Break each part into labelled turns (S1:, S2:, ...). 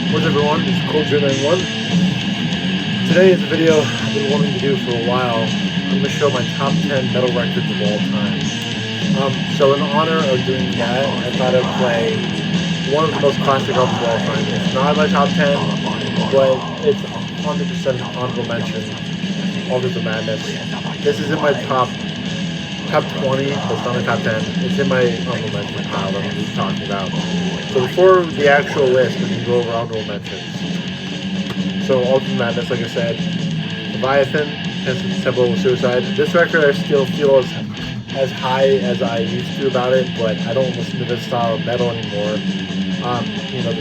S1: What's up everyone, it's Cold091. Today is a video I've been wanting to do for a while. I'm going to show my top 10 metal records of all time. So in honor of doing that, I thought I'd play one of the most classic albums of all time. It's not my top 10, but it's 100% honorable mention. Altars of Madness. This is in my top 20, but it's not my top 10. It's in my honorable mention pile that I'm just talking about. So before the actual list, we can go over honorable mentions. So Altars of Madness, like I said, Leviathan, Temple of Suicide. This record I still feel as high as I used to about it, but I don't listen to this style of metal anymore. You know,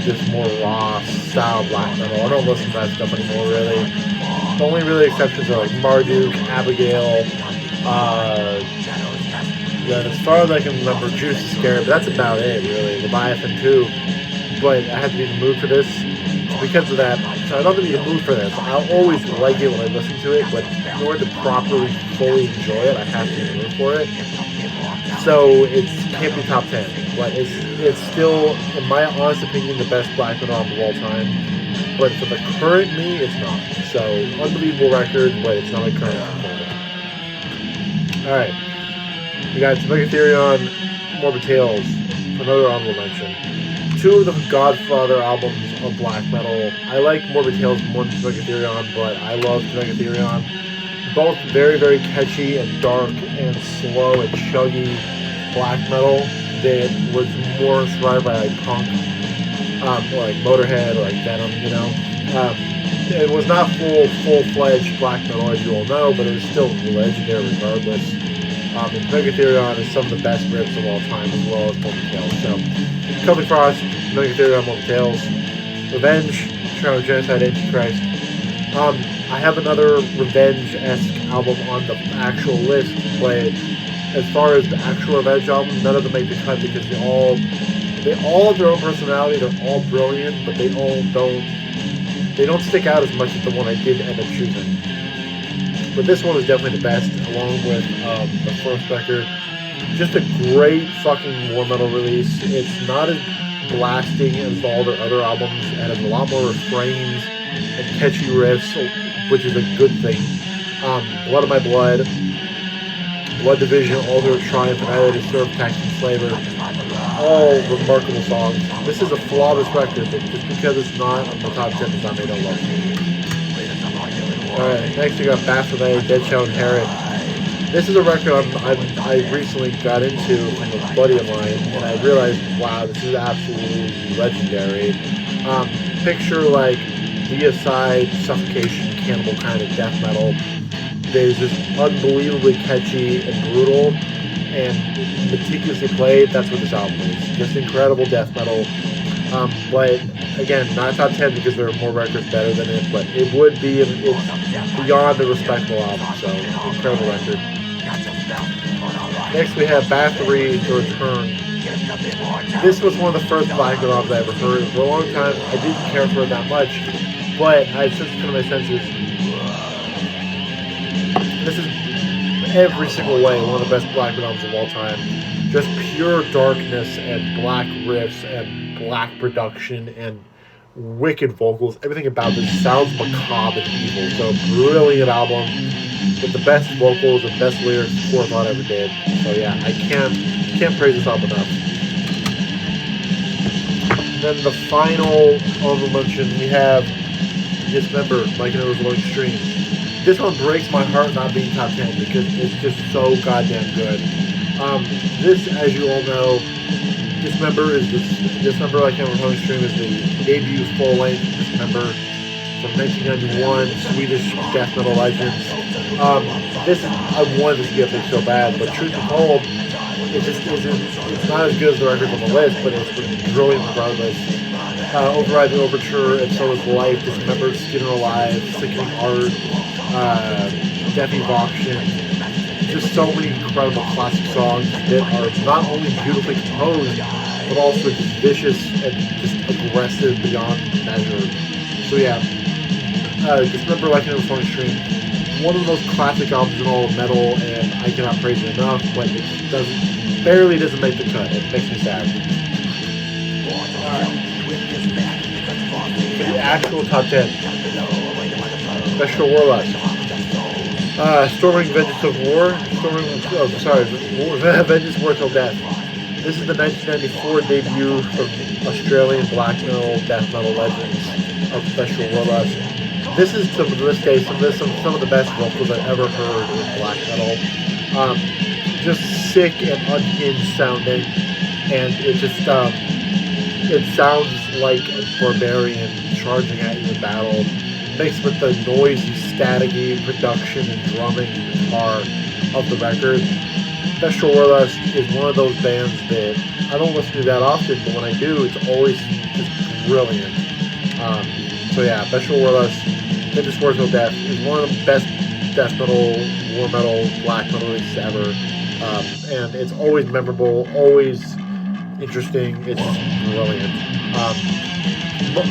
S1: this more raw style black metal. I don't listen to that stuff anymore, really. The only really exceptions are like Marduk, Abigail, as far as I can remember, Juice is Scared, but that's about it, really. Leviathan too, but I had to be in the mood for this. Because of that, so I don't have to be in the mood for this. I'll always like it when I listen to it, but in order to properly, fully enjoy it, I have to be in the mood for it. So it can't be top 10, but it's still, in my honest opinion, the best black metal album of all time. But for the current me, it's not. So, unbelievable record, but it's not my current favorite. Alright. We got Megatherion, Morbid Tales, another honorable mention. Two of the Godfather albums of black metal. I like Morbid Tales more than Megatherion, but I love Megatherion. Both very, very catchy and dark and slow and chuggy black metal that was more inspired by like punk, or like Motorhead or like Venom, you know. It was not full-fledged black metal, as you all know, but it was still legendary regardless. And Megatherion is some of the best riffs of all time, as well as Morbid Tales. So, Celtic Frost, Megatherion, Morbid Tales, Revenge, Trial of Genocide, Antichrist. I have another Revenge-esque album on the actual list, but as far as the actual Revenge album, none of them make the cut because they all have their own personality. They're all brilliant, but they don't stick out as much as the one I did end up choosing. But this one is definitely the best, along with the first record. Just a great fucking war metal release. It's not as blasting as all their other albums, and has a lot more refrains and catchy riffs, which is a good thing. Blood of My Blood, Blood Division, Altar of Triumph, Annihilated Serf, Taxing Slaver. All remarkable songs. This is a flawless record, but just because it's not on the top 10 does not make it love. Alright, next we got Baphomet, Dead Shall Inherit. This is a record I recently got into from a buddy of mine, and I realized, wow, this is absolutely legendary. Picture like Deicide, Suffocation, Cannibal kind of death metal. There's just unbelievably catchy and brutal, and meticulously played. That's what this album is. Just incredible death metal. But again, not top 10 because there are more records better than it, but it would be, it's beyond a respectable album, so incredible record. Next we have Bathory, The Return. This was one of the first black metal albums I ever heard. For a long time, I didn't care for it that much, but I've since come to my senses. This is every single way one of the best black metal albums of all time. Just pure darkness and black riffs and black production and wicked vocals. Everything about this sounds macabre and evil. So brilliant album with the best vocals and best lyrics Forethought ever did. So yeah, I can't praise this album enough. And then the final honorable mention we have Dismember, Like An Overflowing Stream. This one breaks my heart not being top 10 because it's just so goddamn good. This, as you all know, Dismember, Like An Overflowing Stream is the debut full-length Dismember from 1991, Swedish death metal legends. I wanted this to get there so bad, but truth be told, it just isn't, it's not as good as the records on the list, but it's brilliant regardless. Override the Overture, and So Is Life, Dismember, Skin Or Alive, Sickening Art, Death Evocation. Just so many incredible classic songs that are not only beautifully composed, but also just vicious and just aggressive beyond measure. So yeah, Dismember, Like An Overflowing Stream. One of the most classic albums in all of metal, and I cannot praise it enough, but it barely doesn't make the cut. It makes me sad. actual top 10. Bestial War. Storming Vengeance of War. Vengeance War Till Death. This is the 1994 debut from Australian black metal, death metal legends of Bestial War. This is, to this day, some of the best vocals I've ever heard in black metal. Just sick and unhinged sounding, and it just it sounds like a barbarian charging at you in battle, mixed with the noisy, staticky production and drumming guitar of the record. Bestial War is one of those bands that I don't listen to that often, but when I do, it's always just brilliant. So yeah, Bestial War, Vengeance War Till Death is one of the best death metal, war metal, black metal releases ever. And it's always memorable, always interesting. It's brilliant.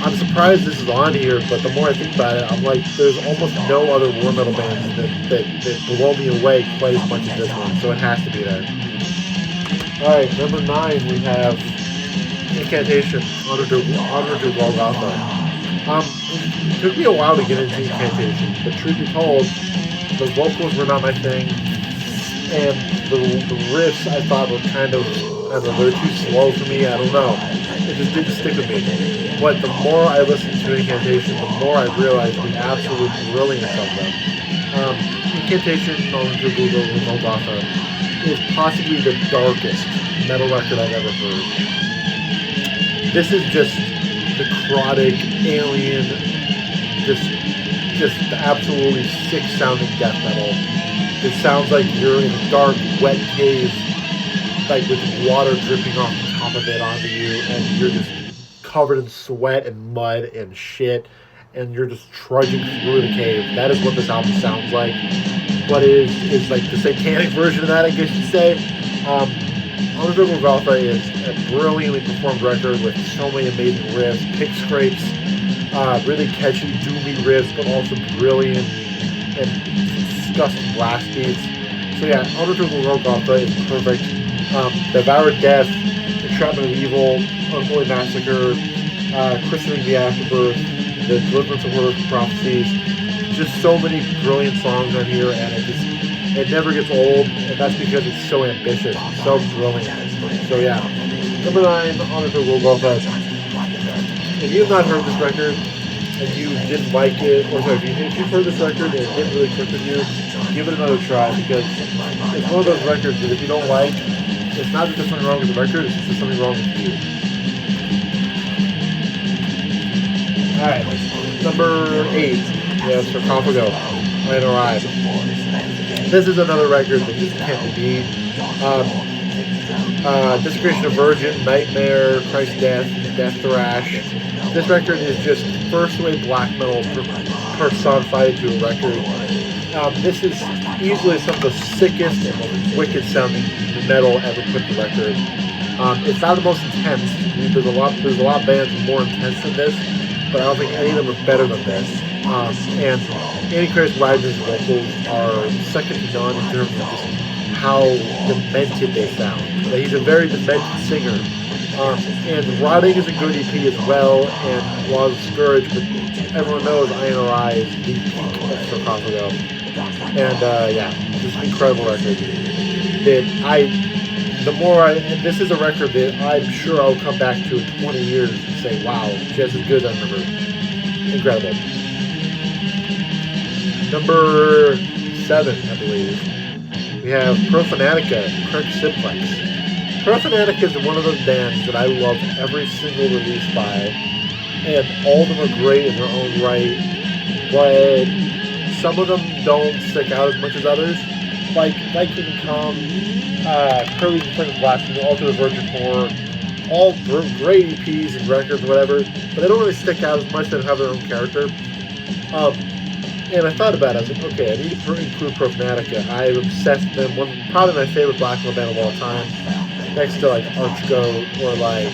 S1: I'm surprised this is on here, but the more I think about it, I'm like, there's almost no other war metal bands that blow me away quite as much as this one, so it has to be there. Alright, number 9, we have Incantation, Honor to Golgotha. It took me a while to get into Incantation, but truth be told, the vocals were not my thing, and the riffs I thought were kind of, they're too slow for me, I don't know. It just didn't stick with me. But the more I listened to Incantation, the more I realized the absolute brilliance of them. Incantation, Honor to Golgotha, is possibly the darkest metal record I've ever heard. This is just necrotic, alien, just absolutely sick sounding death metal. It sounds like you're in a dark, wet cave, like with water dripping off the top of it onto you, and you're just covered in sweat and mud and shit, and you're just trudging through the cave. That is what this album sounds like. But it is like the satanic version of that, I guess you'd say. Honor to Golgotha is a brilliantly performed record with so many amazing riffs, pick scrapes, really catchy, doomy riffs, but also brilliant and disgusting blast beats. So yeah, Honor to Golgotha is perfect. Devoured Death, Entrapment of Evil, Unholy Massacre, Christening the Afterbirth, The Deliverance of Horror Prophecies. Just so many brilliant songs on here, and it never gets old, and that's because it's so ambitious, so brilliant. So yeah, number 9, Honor to Golgotha. If you have not heard this record, and you didn't like it, or sorry, if you've heard this record and it didn't really click with you, give it another try, because it's one of those records that if you don't like, it's not that there's something wrong with the record, it's just there's something wrong with you. Alright, number 8, we have Sarcófago, INRI. This is another record that just can't be beat. Desecration of Virgin, Nightmare, Christ Death, Death Thrash. This record is just first wave black metal personified into a record. This is easily some of the sickest and most wicked sounding metal ever put to record. It's not the most intense. There's a lot of bands more intense than this, but I don't think any of them are better than this. And Antichrist Wagner's vocals are second to none in terms of just how demented they sound. He's a very demented singer. And Rotting is a good EP as well, and Law of the Scourge, but everyone knows INRI is the peak of Sarcófago. And yeah, just an incredible record. This is a record that I'm sure I'll come back to in 20 years and say, wow, just as good as I remember. Incredible. Number 7, I believe, we have Profanatica, Kirk Simplex. Profanatica is one of those bands that I love every single release by, and all of them are great in their own right, but some of them don't stick out as much as others, like Viking Come, Curly Flame Blasphemy, Altar of Virgin Horror, all great EPs and records, whatever, but they don't really stick out as much. They have their own character. And I thought about it. I was like, okay, I need to include Profanatica. I'm obsessed with them. Probably my favorite black metal band of all time. Next to like Archgoat or like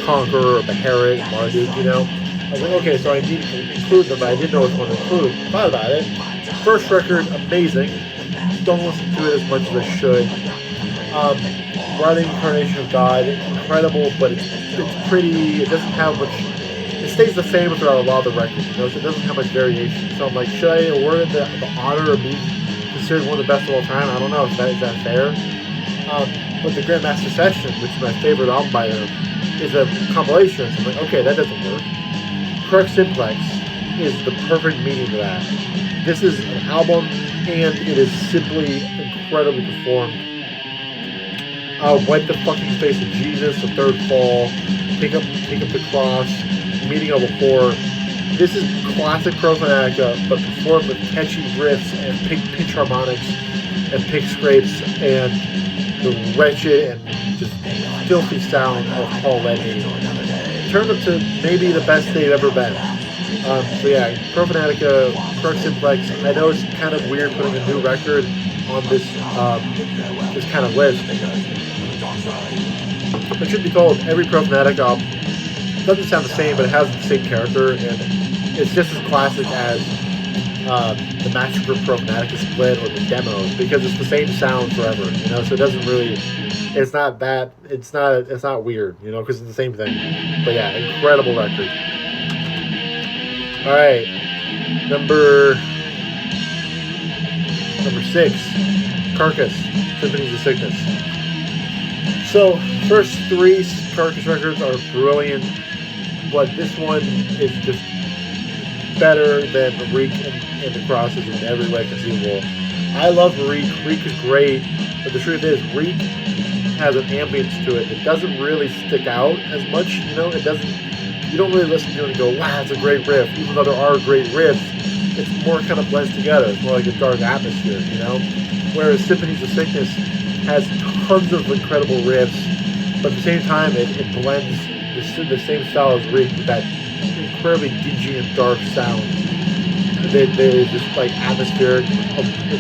S1: Conqueror or Beherit, Marduk, you know. I was like, okay, so I need to include them, but I didn't know which one to include. Thought about it. First record, amazing. Don't listen to it as much as I should. Rotting Incarnation of God, incredible, but it's pretty. It doesn't have much. It's stays the same throughout a lot of the records, you know, so it doesn't have much variation. So I'm like, should I award it the honor of being considered one of the best of all time? I don't know. Is that fair? But the Grandmaster Session, which is my favorite album by them, is a compilation. So I'm like, okay, that doesn't work. Correct Simplex is the perfect meaning to that. This is an album, and it is simply incredibly performed. Wipe the fucking face of Jesus, The Third Fall, Take up the Cross, Meeting of a Whore. This is classic Profanatica, but performed with catchy riffs and pitch harmonics and pick scrapes and the wretched and just filthy sound of Paul Lenny. Turned up to maybe the best they've ever been. So yeah, Profanatica, Correct Simplex. I know it's kind of weird putting a new record on this this kind of list. But should be told, every Profanatica album doesn't sound the same, but it has the same character, and it's just as classic as the Massacre Profanatica split or the demos, because it's the same sound forever, you know. So it doesn't really, it's not weird, you know, because it's the same thing. But yeah, incredible record. All right, number 6, Carcass, Symphonies of Sickness. So, first 3 Carcass records are brilliant, but this one is just better than Reek and the Crosses in every way conceivable. I love Reek. Reek is great, but the truth is, Reek has an ambience to it that doesn't really stick out as much. You know, it doesn't. You don't really listen to it and go, "Wow, that's a great riff." Even though there are great riffs, it's more kind of blends together. It's more like a dark atmosphere, you know. Whereas Symphonies of Sickness has tons of incredible riffs, but at the same time, it blends the same style as Reek with that incredibly dingy and dark sound that is just like atmospheric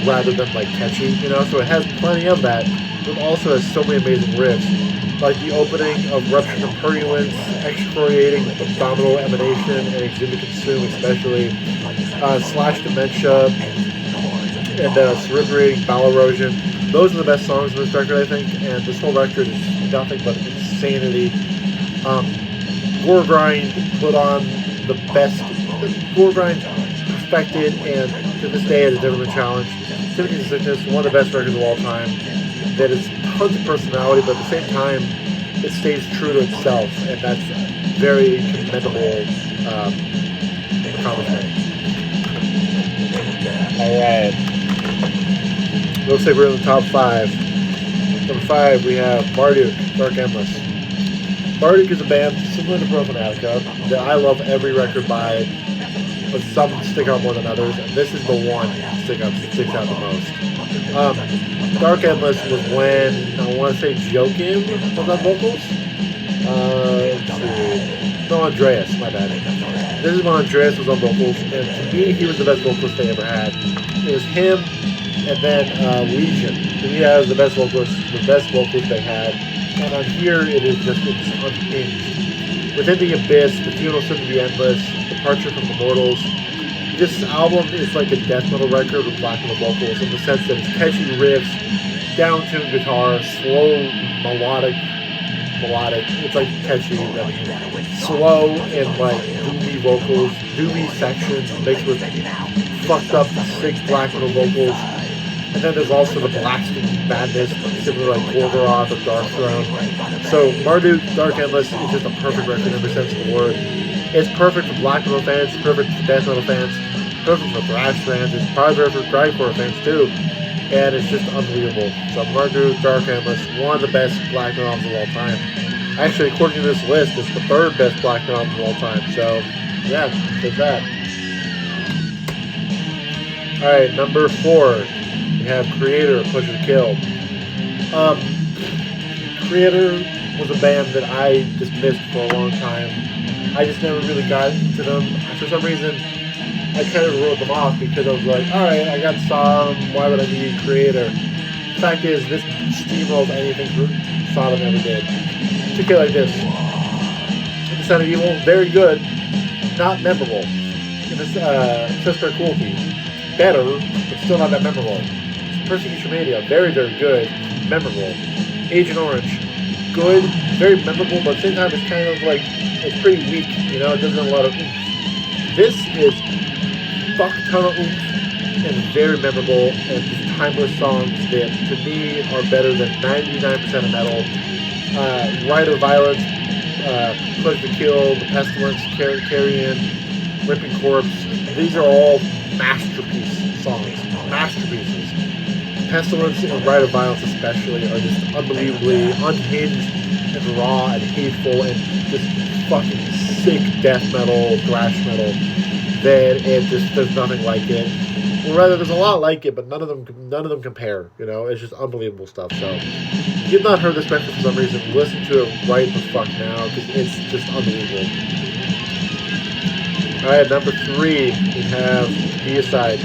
S1: rather than like catchy, you know. So it has plenty of that, but also has so many amazing riffs, like the opening of Rupture and Purulence, Excoriating Abdominal Emanation, and Exhibit Consume especially, Slash Dementia, and Cerebrating Bowel Erosion. Those are the best songs on this record, I think, and this whole record is nothing but insanity. Goregrind put on the best. Goregrind perfected, and to this day it has never been challenged. Symphonies of Sickness, one of the best records of all time. That is tons of personality, but at the same time, it stays true to itself, and that's very commendable accomplishment. All right. Looks like we're in the top 5. Number 5, we have Marduk, Dark Endless. Marduk is a band similar to Profanatica that I love every record by, but some stick out more than others, and this is the one that sticks out the most. Dark Endless was when, I want to say Joachim was on vocals? Let's see. No, Andreas, my bad. This is when Andreas was on vocals, and to me, he was the best vocalist they ever had. It was him, and then Legion. To me, that was the best vocalist they had. And on here, it's unhinged. Within the Abyss, The Funeral Soon to Be Endless, Departure from the Mortals. This album is like a death metal record with black metal vocals in the sense that it's catchy riffs, down-tuned guitar, slow, melodic. It's like catchy, slow and like doomy vocals, doomy sections mixed with fucked up, sick black metal vocals. And then there's also the blasting madness, similar like Gorgoroth or Darkthrone. So Marduk, Dark Endless is just a perfect record in every sense of the word. It's perfect for black metal fans, perfect for death metal fans, perfect for thrash fans, it's probably perfect for grindcore fans too. And it's just unbelievable. So Marduk, Dark Endless, one of the best black metal albums of all time. Actually, according to this list, it's the 3rd best black metal album of all time. So, yeah, take that. Alright, number 4. We have Creator, Pleasure to Kill. Creator was a band that I dismissed for a long time. I just never really got into them. For some reason, I kind of wrote them off because I was like, alright, I got Sodom, why would I need Creator? The fact is, this steamrolled anything Sodom ever did. Took it like this. The Sound of Evil, very good, not memorable. In this Sister Cruelty, better, but still not that memorable. Persecution Mania, very, very good, memorable. Agent Orange, good, very memorable, but at the same time it's kind of like, it's pretty weak, you know, it doesn't have a lot of oomph. This is fuck ton of oomph and very memorable, and just timeless songs that to me are better than 99% of metal. Rite of Violence, Pleasure to Kill, The Pestilence, Carrion, Ripping Corpse. These are all masterpiece songs, masterpieces. Pestilence and Rite of Violence especially are just unbelievably unhinged and raw and hateful and just fucking sick death metal, thrash metal that it just, there's nothing like it. Or rather, there's a lot like it, but none of them compare. You know, it's just unbelievable stuff. So, if you've not heard this record for some reason, listen to it right the fuck now, because it's just unbelievable. All right, number 3, we have Deicide.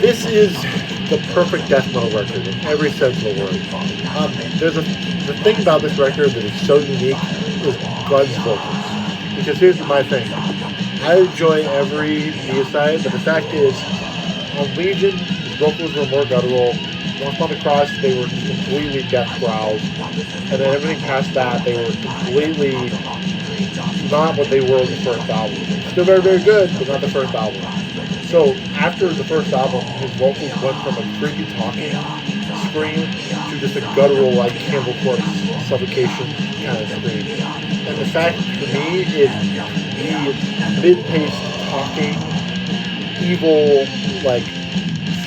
S1: This is the perfect death metal record in every sense of the word. The thing about this record that is so unique is Glenn's vocals. Because here's my thing. I enjoy every Deicide, but the fact is, on Legion, his vocals were more guttural. Once on the Cross, they were completely death growls. And then everything past that, they were completely not what they were in the first album. Still very, very good, but not the first album. So after the first album, his vocals went from a creepy talking scream to just a guttural, like Cannibal Corpse suffocation kind of scream. And the fact for me is the mid-paced talking, evil, like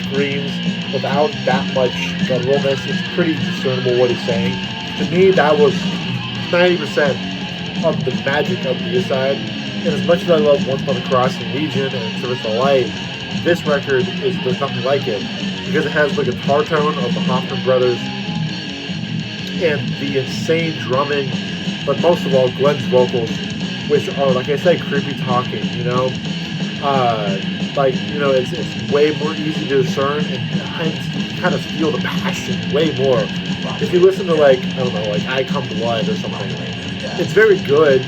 S1: screams without that much gutturalness. It's pretty discernible what he's saying. To me, that was 90% of the magic of Deicide. And as much as I love Once Upon a Cross and Legion and Service of Light, this record there's nothing like it, because it has the guitar tone of the Hoffman brothers and the insane drumming, but most of all Glenn's vocals, which are, like I said, creepy talking, you know, like, you know, it's way more easy to discern, and you kind of feel the passion way more. If you listen to, like, I don't know, like I Come Blood or something, it's very good,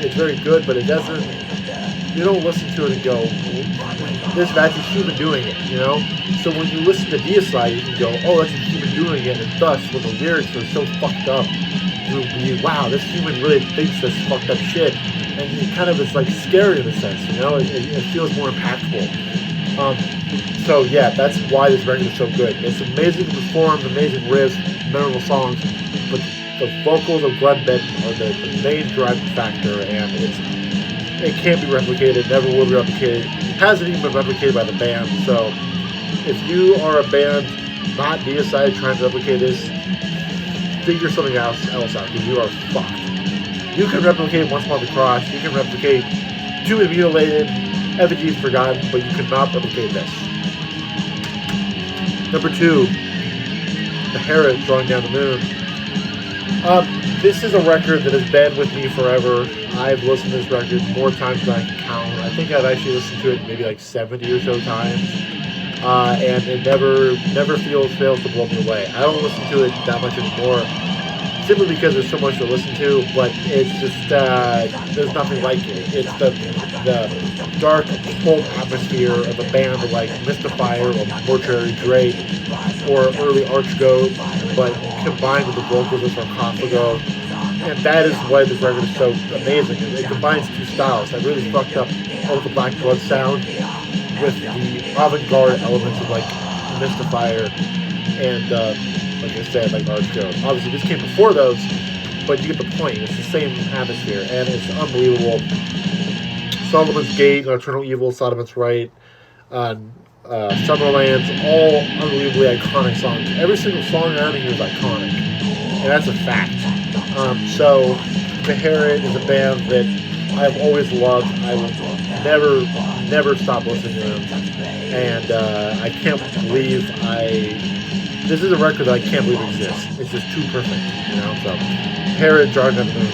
S1: but it doesn't, you don't listen to it and go, that's a human doing it, you know? So when you listen to Deicide, you can go, oh, that's a human doing it, and thus, when the lyrics are so fucked up, you'll be, wow, this human really thinks this fucked up shit, and it kind of is, like, scary in a sense, you know? It feels more impactful. So, yeah, that's why this record is so good. It's amazingly performed, amazing riffs, memorable songs, but the vocals of Glenn Benton are the main driving factor, and it can't be replicated, never will be replicated. It hasn't even been replicated by the band, so if you are a band not Deicide trying to replicate this, figure something else out, because you are fucked. You can replicate Once Upon the Cross, you can replicate Tomb of the Mutilated, Effigies Forgotten, but you cannot replicate this. Number 2, Beherit, Drawing Down the Moon. This is a record that has been with me forever. I've listened to this record more times than I can count. I think I've actually listened to it maybe like 70 or so times. And it never fails to blow me away. I don't listen to it that much anymore, simply because there's so much to listen to, but it's just, there's nothing like it. It's the dark, cold atmosphere of a band like Mystifier or Mortuary Drake or early Archgoat, but combined with the vocals of Sarcófago. And that is why this record is so amazing. It combines two styles. That really fucked up all the Black Blood sound with the avant-garde elements of, like, Mystifier and, like I said, like Archgoat. Obviously, this came before those, but you get the point. It's the same atmosphere, and it's unbelievable. Solomon's Gate, Eternal Evil, Sodom's Right, Summerlands, all unbelievably iconic songs. Every single song out of here is iconic, and that's a fact. So, Beherit is a band that I've always loved. I will never stop listening to them, and I can't believe this is a record that I can't believe exists. It's just too perfect, you know. So, Beherit, Drawing Down the Moon.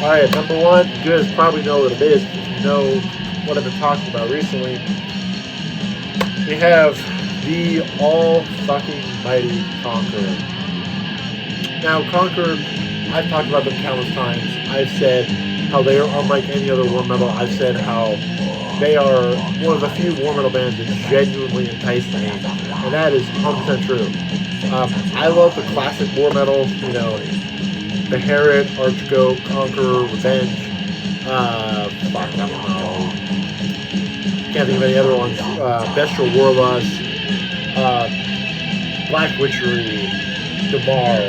S1: All right, number 1. You guys probably know what it is. If you know what I've been talking about recently. We have the all-fucking-mighty Conqueror. Now, Conqueror, I've talked about them countless times. I've said how they are unlike any other war metal. I've said how they are one of the few war metal bands that genuinely entice me, and that is 100% true. I love the classic war metal, you know, Beherit, Archgo, Conqueror, Revenge, fuck, I don't know. Can't think of any other ones. Bestial War, Black Witchery, Damar,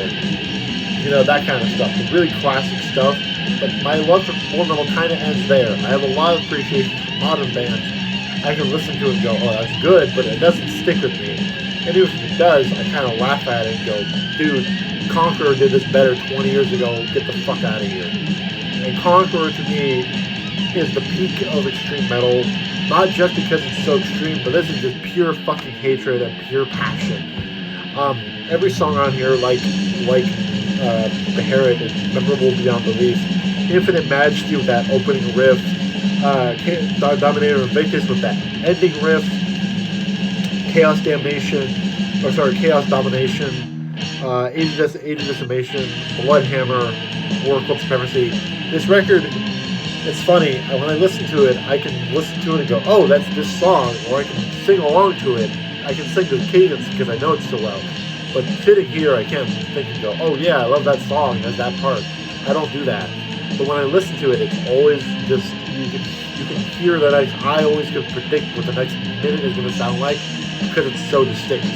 S1: you know, that kind of stuff. The really classic stuff. But my love for war metal kind of ends there. I have a lot of appreciation for modern bands. I can listen to it and go, oh, that's good, but it doesn't stick with me. And even if it does, I kind of laugh at it and go, dude, Conqueror did this better 20 years ago. Get the fuck out of here. And Conqueror, to me, is the peak of extreme metal. Not just because it's so extreme, but this is just pure fucking hatred and pure passion. Every song on here, like Beherit, is memorable beyond belief. Infinite Majesty with that opening riff, Dominator Invictus with that ending riff, Chaos Domination, Age of Decimation, Bloodhammer, War Club Supremacy. This record, it's funny, when I listen to it, I can listen to it and go, oh, that's this song, or I can sing along to it. I can sing the cadence because I know it so well. But sitting here, I can't think and go, oh yeah, I love that song, that's that part. I don't do that. But when I listen to it, it's always just, you can hear that I always can predict what the next minute is going to sound like because it's so distinct.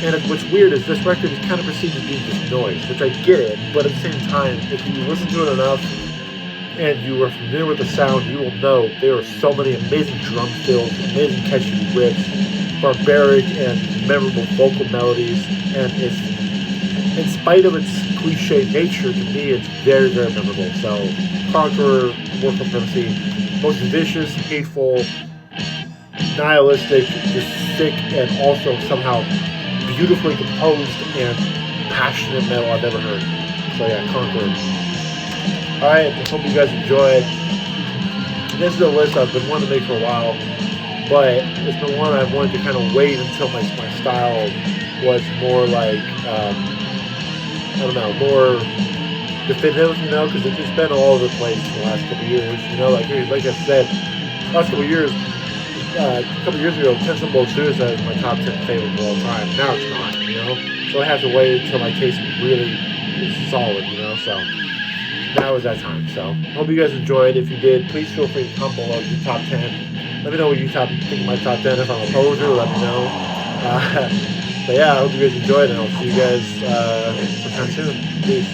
S1: And what's weird is this record is kind of perceived as being just noise, which I get it, but at the same time, if you listen to it enough and you are familiar with the sound, you will know there are so many amazing drum fills, amazing catchy riffs, barbaric and memorable vocal melodies, and it's, in spite of its cliche nature, to me, it's very, very memorable. So, Conqueror, War Supremacy, most vicious, hateful, nihilistic, just sick, and also somehow beautifully composed and passionate metal I've ever heard. So yeah, Conqueror. Alright, I hope you guys enjoyed. This is a list I've been wanting to make for a while, but it's been one I've wanted to kind of wait until my style was more like, I don't know, more definitive, you know, because it's been all over the place in the last couple of years, you know, like I said, last couple of years, a couple years ago, Ten Bolt Suicide was my top 10 favorite of all time. Now it's not, you know? So I have to wait until my taste really is solid, you know? So now is that time. So hope you guys enjoyed. If you did, please feel free to comment below your top 10. Let me know what you think of my top 10. If I'm a poser, let me know. But yeah, I hope you guys enjoyed, and I'll see you guys sometime soon. Peace.